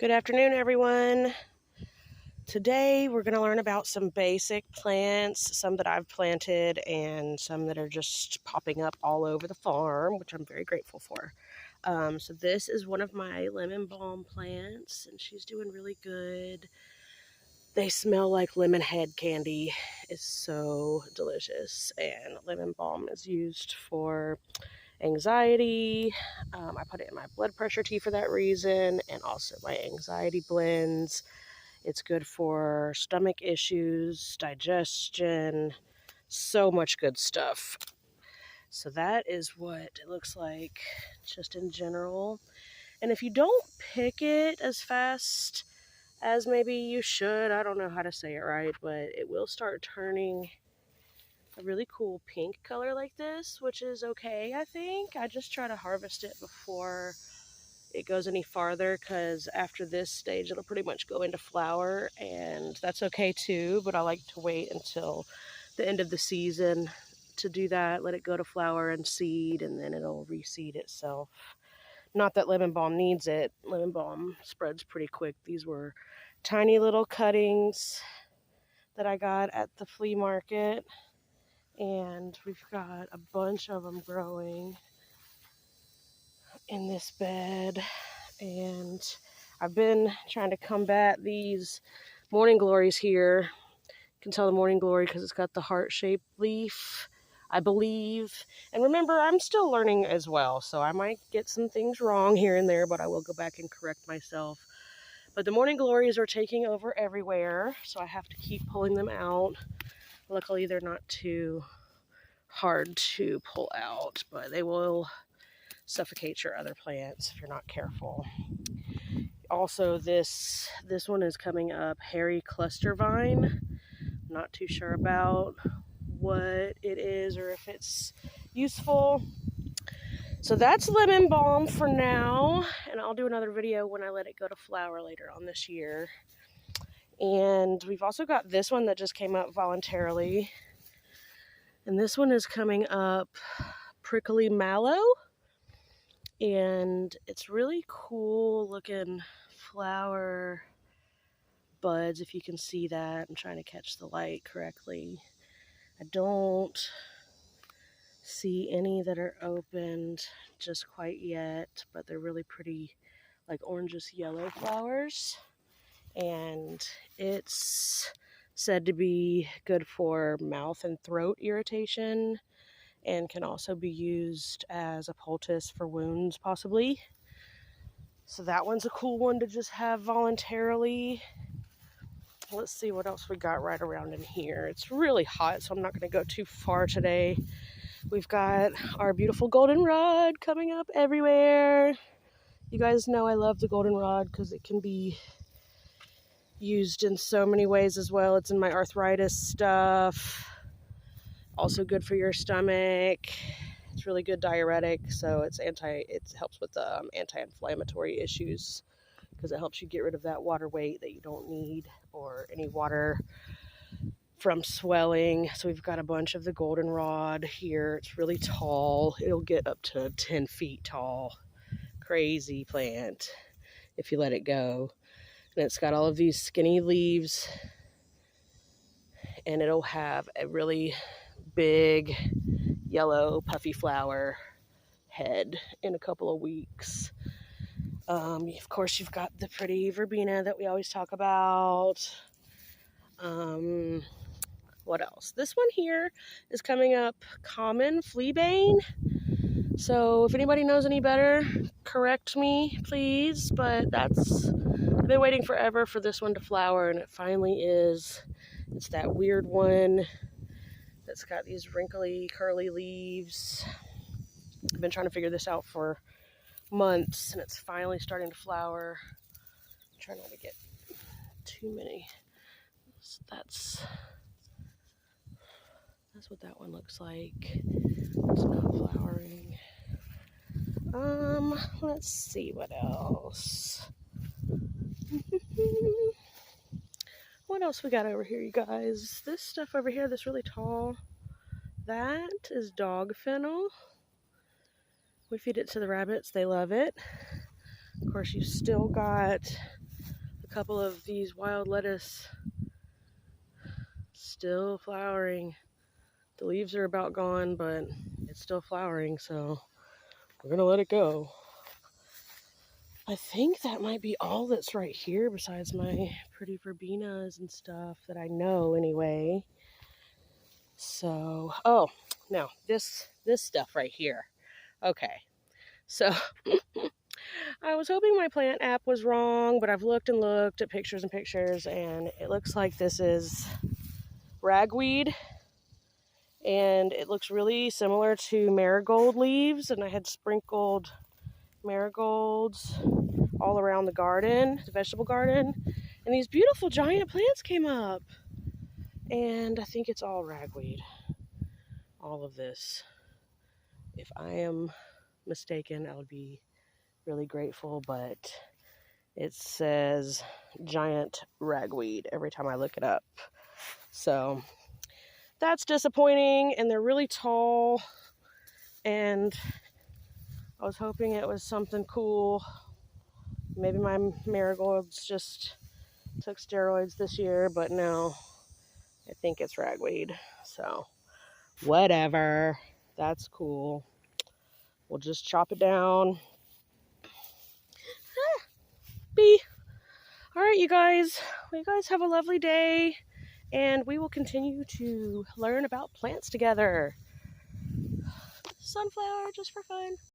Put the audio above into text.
Good afternoon, everyone. Today we're going to learn about some basic plants, some that I've planted and some that are just popping up all over the farm, which I'm very grateful for. So this is one of my lemon balm plants, and she's doing really good. They smell like lemon head candy. It's so delicious, and lemon balm is used for anxiety. I put it in my blood pressure tea for that reason, and also my anxiety blends. It's good for stomach issues, digestion, so much good stuff. So that is what it looks like just in general. And if you don't pick it as fast as maybe you should, I don't know how to say it right, but it will start turning a really cool pink color like this, which is okay, I think. I just try to harvest it before it goes any farther, because after this stage it'll pretty much go into flower, and that's okay too, but I like to wait until the end of the season to do that, let it go to flower and seed, and then it'll reseed itself. Not that lemon balm needs it. Lemon balm spreads pretty quick. These were tiny little cuttings that I got at the flea market, and we've got a bunch of them growing in this bed. And I've been trying to combat these morning glories here. You can tell the morning glory because it's got the heart-shaped leaf, I believe. And remember, I'm still learning as well, so I might get some things wrong here and there, but I will go back and correct myself. But the morning glories are taking over everywhere, so I have to keep pulling them out. Luckily, they're not too hard to pull out, but they will suffocate your other plants if you're not careful. Also, this one is coming up, hairy cluster vine. Not too sure about what it is or if it's useful. So that's lemon balm for now, and I'll do another video when I let it go to flower later on this year. And we've also got this one that just came up voluntarily, and this one is coming up, prickly mallow, and it's really cool looking flower buds, if you can see that. I'm trying to catch the light correctly. I don't see any that are opened just quite yet, but they're really pretty, like orangish yellow flowers. And it's said to be good for mouth and throat irritation, and can also be used as a poultice for wounds, possibly. So that one's a cool one to just have voluntarily. Let's see what else we got right around in here. It's really hot, so I'm not going to go too far today. We've got our beautiful goldenrod coming up everywhere. You guys know I love the goldenrod because it can be used in so many ways as well. It's in my arthritis stuff. Also good for your stomach. It's really good diuretic, so it helps with anti-inflammatory issues, because it helps you get rid of that water weight that you don't need, or any water from swelling. So we've got a bunch of the goldenrod here. It's really tall. It'll get up to 10 feet tall. Crazy plant if you let it go. And it's got all of these skinny leaves, and it'll have a really big yellow puffy flower head in a couple of weeks. Of course, you've got the pretty verbena that we always talk about. What else? This one here is coming up, common fleabane. So if anybody knows any better, correct me, please. But I've been waiting forever for this one to flower, and it finally is. It's that weird one that's got these wrinkly, curly leaves. I've been trying to figure this out for months, and it's finally starting to flower. Try not to get too many. That's what that one looks like. It's not flowering. Let's see what else. What else we got over here, you guys? This stuff over here that's really tall, that is dog fennel. We feed it to the rabbits. They love it. Of course, you've still got couple of these wild lettuce still flowering. The leaves are about gone, but it's still flowering, so we're gonna let it go. I think that might be all that's right here besides my pretty verbenas and stuff that I know anyway. So, oh, now this stuff right here. Okay, so I was hoping my plant app was wrong, but I've looked and looked at pictures and pictures, and it looks like this is ragweed, and it looks really similar to marigold leaves, and I had sprinkled marigolds all around the garden, the vegetable garden, and these beautiful giant plants came up, and I think it's all ragweed, all of this. If I am mistaken, I would be really grateful, but it says giant ragweed every time I look it up. So that's disappointing, and they're really tall, and I was hoping it was something cool. Maybe my marigolds just took steroids this year, but no, I think it's ragweed. So whatever, that's cool. We'll just chop it down. Bee. All right, you guys. Well, you guys have a lovely day, and we will continue to learn about plants together. Sunflower, just for fun.